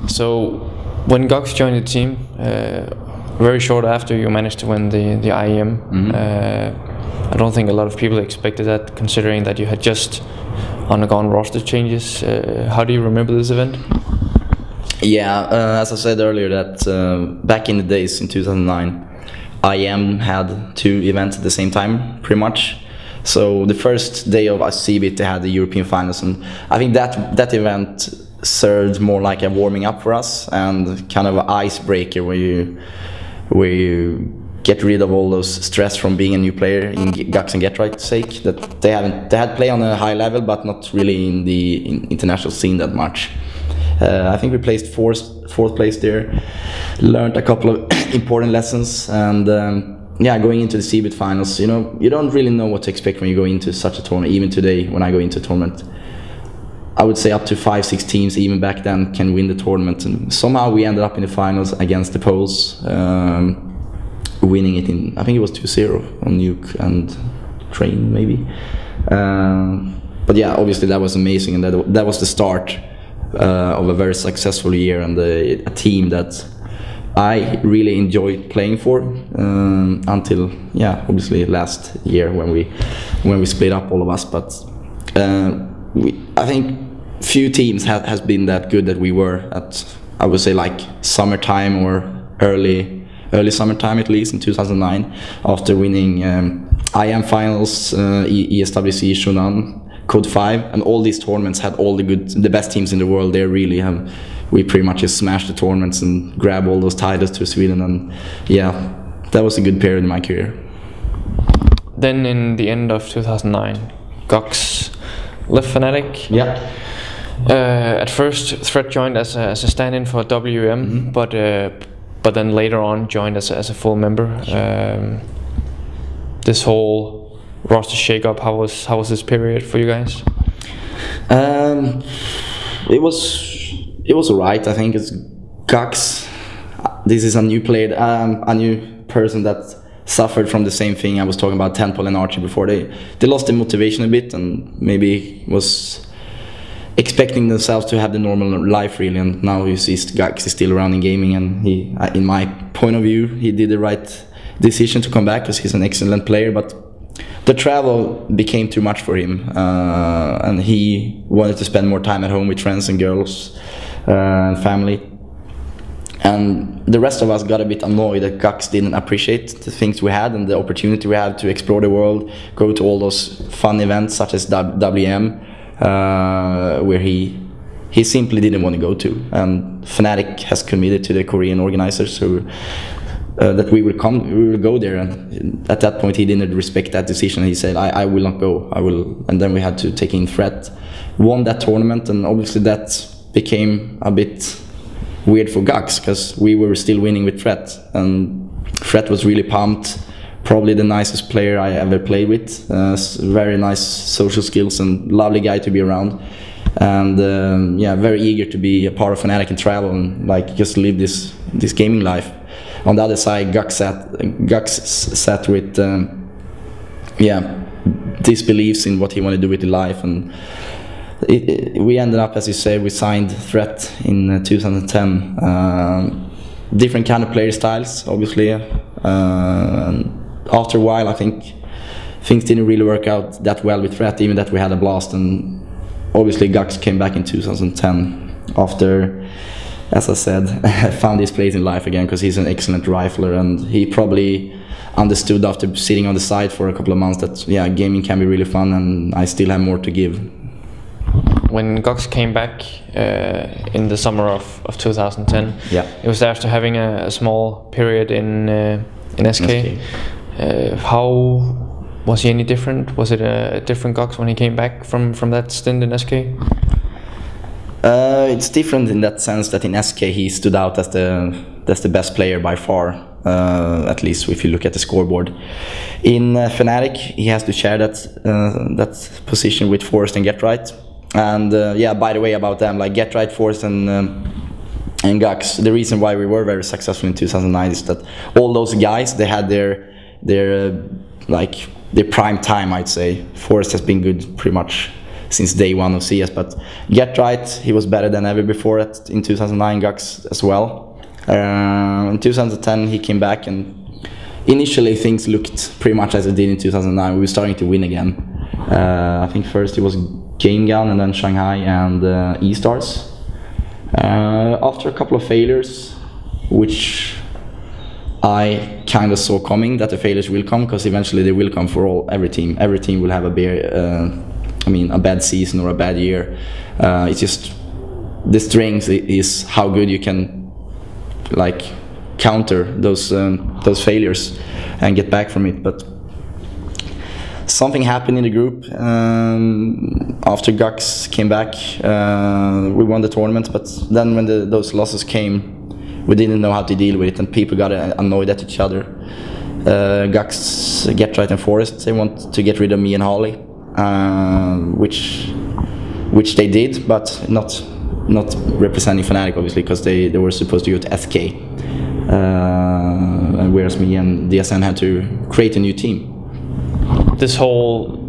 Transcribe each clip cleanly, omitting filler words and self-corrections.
So when Gox joined the team, very short after you managed to win the IEM, I don't think a lot of people expected that, considering that you had just undergone roster changes. How do you remember this event? Yeah, as I said earlier, that back in the days in 2009, IEM had 2 events at the same time, pretty much. So the first day of CBIT, they had the European finals, and I think that event served more like a warming up for us and kind of an icebreaker where you get rid of all those stress from being a new player in Gux and Getright's sake. That they had play on a high level, but not really in the international scene that much. I think we placed fourth place there, learned a couple of important lessons, and yeah, going into the CBIT finals, you don't really know what to expect when you go into such a tournament. Even today, when I go into a tournament, I would say up to 5-6 teams, even back then, can win the tournament. And somehow we ended up in the finals against the Poles, winning it in, I think it was 2-0 on Nuke and Train, maybe. But yeah, obviously that was amazing, and that was the start of a very successful year, and a team that I really enjoyed playing for until, yeah, obviously last year when we split up, all of us. But I think few teams has been that good that we were at, I would say, like summertime or early summertime, at least in 2009, after winning IM finals, ESWC, Shonan, Code 5, and all these tournaments had all the best teams in the world. They really have. We pretty much just smashed the tournaments and grabbed all those titles to Sweden, and yeah, that was a good period in my career. Then in the end of 2009, Gox left Fnatic. Yeah. At first, Threat joined as a stand-in for WM, but then later on joined as a full member. This whole roster shake-up, how was this period for you guys? It was alright. I think it's Gox. This is a new player, a new person that suffered from the same thing I was talking about. Tenpol and Archie before, they lost their motivation a bit, and maybe was expecting themselves to have the normal life really. And now you see Gox is still around in gaming, and he, in my point of view, he did the right decision to come back because he's an excellent player. But the travel became too much for him, and he wanted to spend more time at home with friends and girls and family. And the rest of us got a bit annoyed that Gox didn't appreciate the things we had and the opportunity we had to explore the world, go to all those fun events such as WM, where he simply didn't want to go to. And Fnatic has committed to the Korean organizers that we will go there, and at that point he didn't respect that decision. He said, I will not go, I will. And then we had to take in Threat, won that tournament, and obviously that became a bit weird for Gox because we were still winning with Threat, and Threat was really pumped, probably the nicest player I ever played with, very nice social skills and lovely guy to be around, and yeah, very eager to be a part of Fnatic and travel and like just live this gaming life. On the other side, Gox sat with yeah, disbeliefs in what he wanted to do with his life, and we ended up, as you say, we signed Threat in 2010. Different kind of player styles, obviously. After a while, I think things didn't really work out that well with Threat, even that we had a blast. And obviously, Gox came back in 2010 after, as I said, found his place in life again because he's an excellent rifler, and he probably understood after sitting on the side for a couple of months that yeah, gaming can be really fun, and I still have more to give. When Gox came back in the summer of 2010, yeah, it was after having a small period in SK. How was he any different? Was it a different Gox when he came back from that stint in SK? It's different in that sense that in SK he stood out as the best player by far, at least if you look at the scoreboard. In Fnatic he has to share that position with Forest and Getright. And yeah, by the way, about them, like Getright, Forest and Gox, the reason why we were very successful in 2009 is that all those guys, they had their prime time, I'd say. Forest has been good pretty much since day one of CS. But Get Right, he was better than ever before in 2009, Gux as well. In 2010 he came back, and initially things looked pretty much as it did in 2009. We were starting to win again. I think first it was Game Gun, and then Shanghai and E-Stars. After a couple of failures, which I kind of saw coming, that the failures will come, because eventually they will come for every team. Every team will have a bad season or a bad year. It's just the strength is how good you can like counter those failures and get back from it. But something happened in the group after Gux came back. We won the tournament, but then when those losses came, we didn't know how to deal with it, and people got annoyed at each other. Gux, Get Right and Forest, they want to get rid of me and Holly, which they did, but not representing Fnatic, obviously, because they were supposed to go to SK, and whereas me and DSN had to create a new team. This whole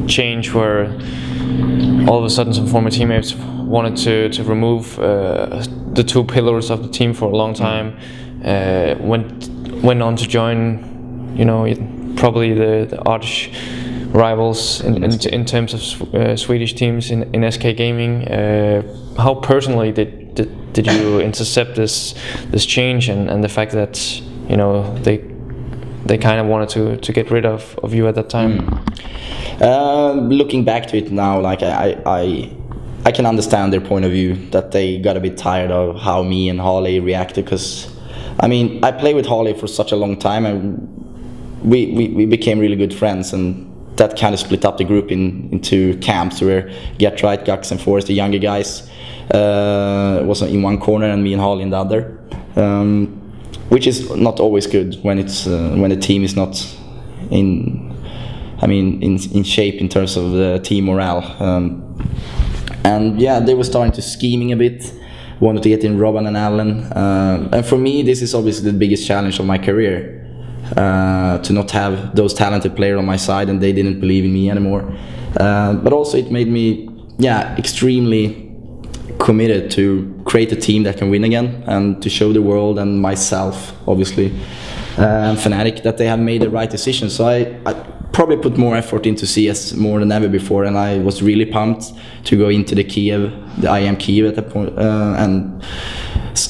change where all of a sudden some former teammates wanted to remove the two pillars of the team for a long time, went on to join, probably the arch rivals in terms of Swedish teams in SK Gaming. How personally did you intercept this change and the fact that they kind of wanted to get rid of you at that time? Looking back to it now, like I can understand their point of view, that they got a bit tired of how me and Harley reacted, because I played with Harley for such a long time, and we became really good friends, and that kind of split up the group into camps, where Get Right, Gux and Forrest, the younger guys, was in one corner and me and Harley in the other, which is not always good when the team is not in shape in terms of the team morale. And yeah, they were starting to scheming a bit, wanted to get in Robin and Allen. And for me, this is obviously the biggest challenge of my career, to not have those talented players on my side, and they didn't believe in me anymore. But also it made me, extremely committed to create a team that can win again, and to show the world and myself, obviously, and Fnatic, that they have made the right decision. So I probably put more effort into CS more than ever before, and I was really pumped to go into the IM Kiev at that point, and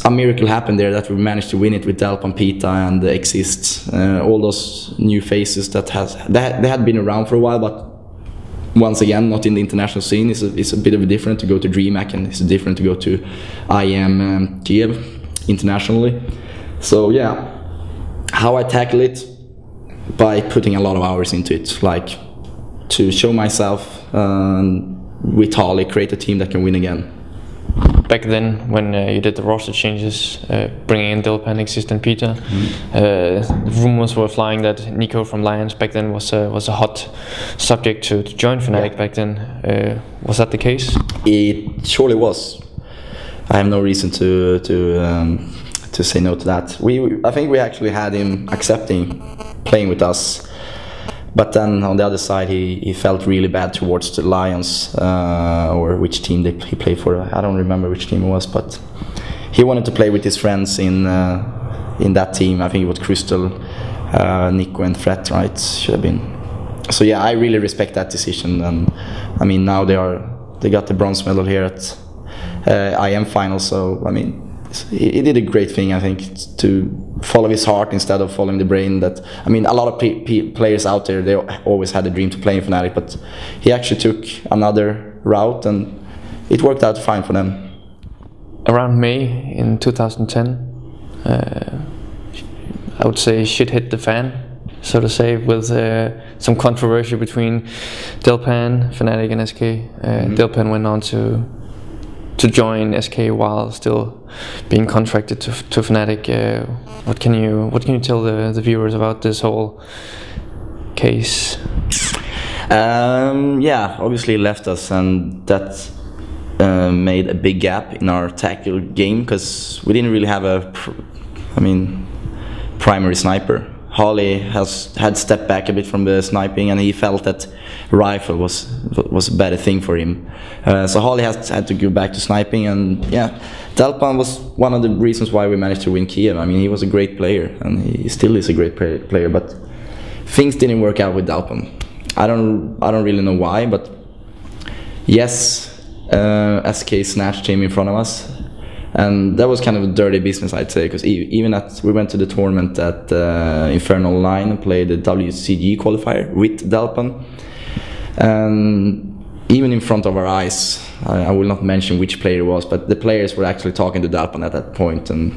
a miracle happened there, that we managed to win it with Delp and Pita and the Exist, all those new faces that they had been around for a while, but once again not in the international scene. It's a bit of a different to go to DreamHack, and it's different to go to IM Kiev internationally. So yeah, how I tackle it, by putting a lot of hours into it, like to show myself with Harley, create a team that can win again. Back then, when you did the roster changes, bringing in Dilpan, Exist and Peter, rumors were flying that Nico from Lions back then was a hot subject to join Fnatic back then. Was that the case? It surely was. I have no reason to say no to that. I think we actually had him accepting playing with us, but then on the other side he felt really bad towards the Lions, or which team he played for. I don't remember which team it was, but he wanted to play with his friends in that team. I think it was Crystal, Nico and Threat, right? Should have been. So yeah, I really respect that decision, and now they got the bronze medal here at IM final. So he did a great thing, I think, to follow his heart instead of following the brain. That a lot of players out there, they always had a dream to play in Fnatic, but he actually took another route, and it worked out fine for them. Around May in 2010, I would say shit hit the fan, so to say, with some controversy between Dilpan, Fnatic and SK. Dilpan went on to join SK while still being contracted to Fnatic. What can you tell the viewers about this whole case? Yeah, obviously left us, and that made a big gap in our tackle game, because we didn't really have a primary sniper. Harley had stepped back a bit from the sniping, and he felt that rifle was a better thing for him. So Harley has had to go back to sniping, and yeah, Dalpan was one of the reasons why we managed to win Kiev. I mean, he was a great player, and he still is a great player, but things didn't work out with Dalpan. I don't really know why, but yes, SK snatched him in front of us. And that was kind of a dirty business, I'd say, because even we went to the tournament at Infernal Line and played the WCG qualifier with Dalpan. And even in front of our eyes, I will not mention which player it was, but the players were actually talking to Dalpan at that point. And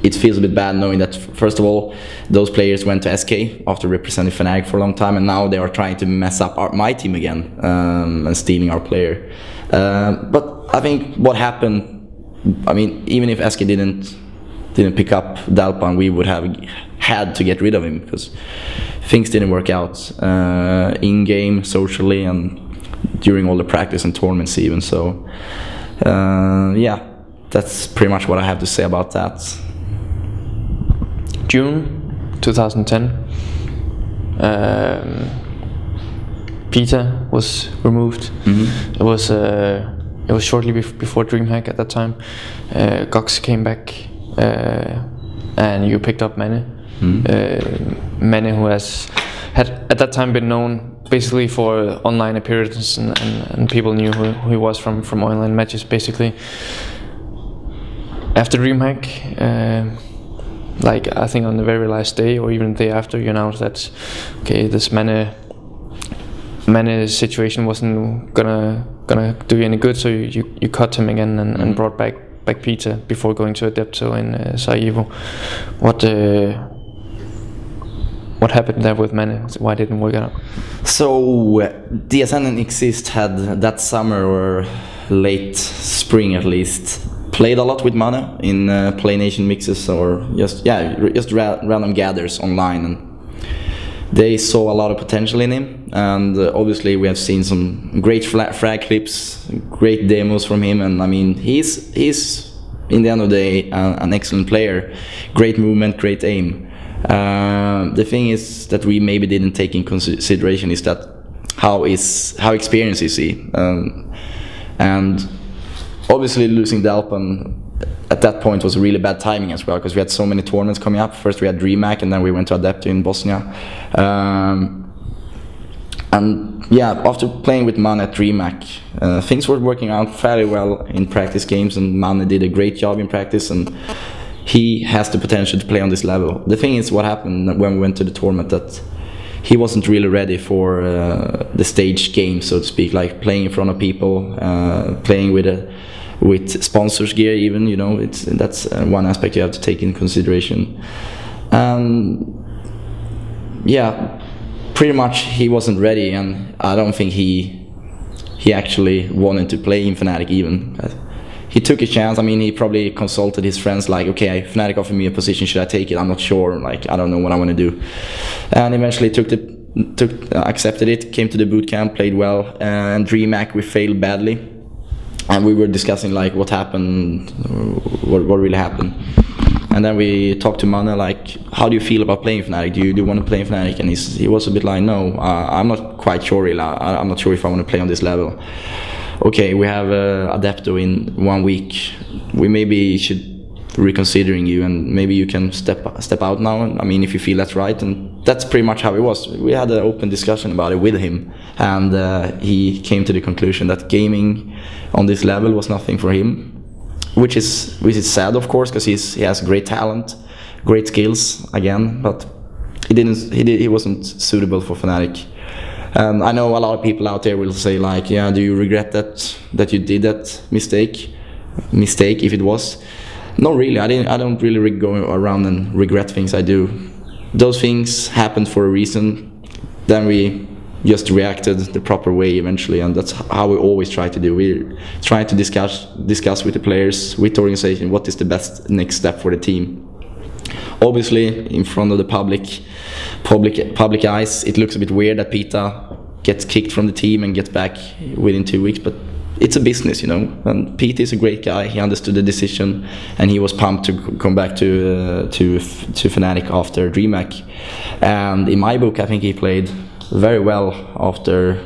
it feels a bit bad knowing that, first of all, those players went to SK after representing Fnatic for a long time, and now they are trying to mess up my team again and stealing our player. But I think what happened, I mean, even if SK didn't pick up Dalpan, we would have had to get rid of him, because things didn't work out in-game, socially, and during all the practice and tournaments even. So yeah, that's pretty much what I have to say about that. June 2010, Peter was removed. It was shortly before DreamHack at that time. Gox came back, and you picked up Manne. Manne, who had at that time been known basically for online appearances, and people knew who he was from online matches basically. After DreamHack, like I think on the very last day or even the day after, you announced that okay, this Manne's situation wasn't gonna do you any good, so you cut him again and brought back Peter before going to Adepto in Sarajevo. What happened there with Manne? Why didn't it work out? So DSN and Exist had that summer, or late spring at least, played a lot with Manne in Play Nation mixes, or just random gathers online, and they saw a lot of potential in him. And obviously we have seen some great frag clips, great demos from him, and I mean he's in the end of the day an excellent player, great movement, great aim. The thing is that we maybe didn't take in consideration is that how experienced is he, and obviously losing Dalpan at that point was really bad timing as well, because we had so many tournaments coming up. First we had DreamHack, and then we went to Adepto in Bosnia. And yeah, after playing with Manne at DreamHack, things were working out fairly well in practice games, and Manne did a great job in practice, and he has the potential to play on this level. The thing is, what happened when we went to the tournament, that he wasn't really ready for the stage game, so to speak, like playing in front of people, playing with sponsors gear even, you know, that's one aspect you have to take in consideration. Yeah, pretty much he wasn't ready, and I don't think he actually wanted to play in Fnatic even. He took a chance. I mean, he probably consulted his friends, like, okay, Fnatic offered me a position, should I take it? I'm not sure, like, I don't know what I want to do. And eventually accepted it, came to the boot camp, played well, and DreamHack we failed badly. And we were discussing like what happened, what really happened. And then we talked to Manne, like, how do you feel about playing Fnatic? Do you want to play Fnatic? And he was a bit like, no, I'm not quite sure really. I'm not sure if I want to play on this level. Okay, we have Adepto in 1 week. We maybe should reconsidering you, and maybe you can step out now. I mean, if you feel that's right. And that's pretty much how it was. We had an open discussion about it with him, and he came to the conclusion that gaming on this level was nothing for him, which is sad, of course, because he has great talent, great skills again, but he wasn't suitable for Fnatic. And I know a lot of people out there will say like, yeah, do you regret that you did that mistake if it was? No, really. I don't really go around and regret things I do. Those things happened for a reason. Then we just reacted the proper way eventually, and that's how we always try to do. We try to discuss with the players, with the organization, what is the best next step for the team. Obviously, in front of the public eyes, it looks a bit weird that Pita gets kicked from the team and gets back within 2 weeks, but it's a business, you know. And Pete is a great guy. He understood the decision, and he was pumped to come back to Fnatic after DreamHack. And in my book, I think he played very well after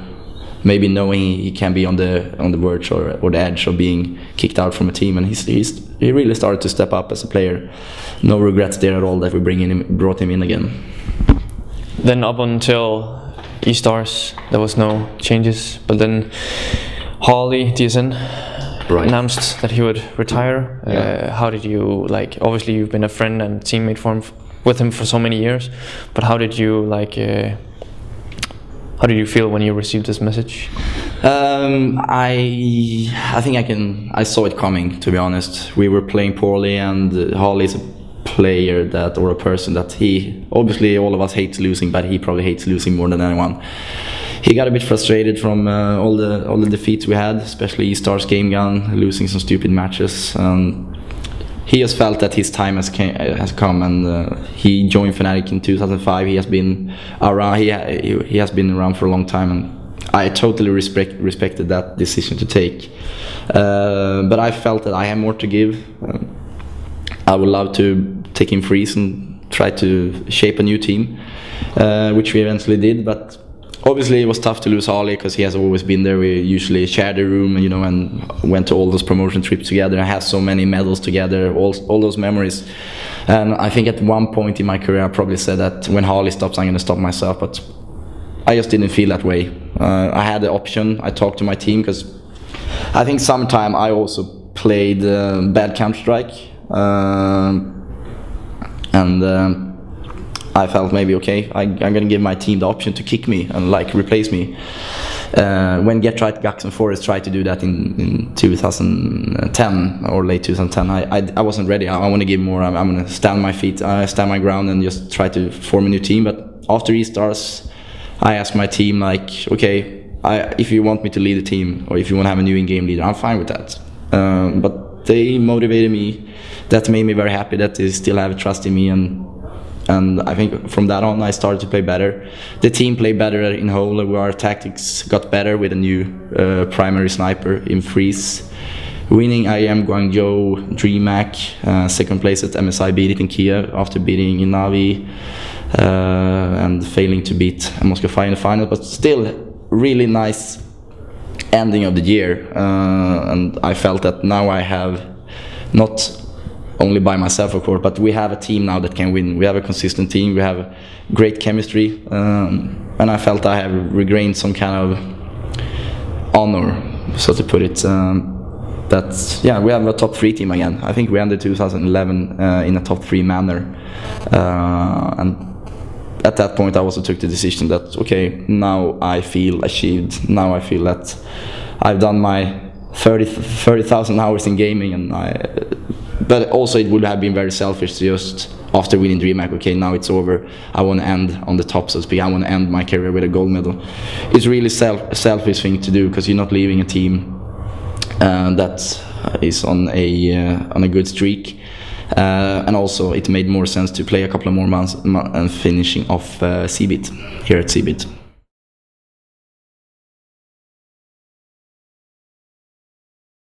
maybe knowing he can be on the verge or the edge of being kicked out from a team. And he really started to step up as a player. No regrets there at all that we brought him in again. Then up until eStars, there was no changes, but then Harley DSN announced that he would retire. How did you, like, obviously you've been a friend and teammate with him for so many years, but how did you feel when you received this message? I think I saw it coming, to be honest. We were playing poorly, and Harley is a player or a person that obviously all of us hates losing, but he probably hates losing more than anyone. He got a bit frustrated from all the defeats we had, especially eStars Game Gun, losing some stupid matches. He has felt that his time has come, and he joined Fnatic in 2005. He has been around. He has been around for a long time, and I totally respected that decision to take. But I felt that I have more to give. I would love to take him freeze and try to shape a new team, which we eventually did. But obviously it was tough to lose Harley because he has always been there. We usually shared a room, you know, and went to all those promotion trips together. I have so many medals together, all those memories. And I think at one point in my career I probably said that when Harley stops, I'm going to stop myself. But I just didn't feel that way. I had the option. I talked to my team because I think sometime I also played bad Counter-Strike. I felt maybe, okay, I'm gonna give my team the option to kick me and like replace me. When Get Right, Gax and Forrest tried to do that in 2010 or late 2010, I wasn't ready. I want to give more. I'm gonna stand my feet, stand my ground, and just try to form a new team. But after eStars, I asked my team, like, okay, if you want me to lead the team or if you want to have a new in-game leader, I'm fine with that. But they motivated me. That made me very happy that they still have trust in me, and I think from that on I started to play better. The team played better in whole. Our tactics got better with a new primary sniper in Freeze. Winning IEM Guangzhou, DreamHack, second place at MSI, beat it in Kia after beating Inavi, and failing to beat Moscow Fire in the final, but still really nice ending of the year. And I felt that now I have, not only by myself of course, but we have a team now that can win. We have a consistent team, we have great chemistry, and I felt I have regained some kind of honor, so to put it. Yeah, we have a top 3 team again. I think we ended 2011 in a top 3 manner, and at that point I also took the decision that, okay, now I feel achieved. Now I feel that I've done my 30,000 hours in gaming, and but also it would have been very selfish to just, after winning DreamHack, okay, now it's over, I want to end on the top, so to speak. I want to end my career with a gold medal. It's really a selfish thing to do, because you're not leaving a team that is on a good streak, and also it made more sense to play a couple of more months and finishing off CBIT here at CBIT.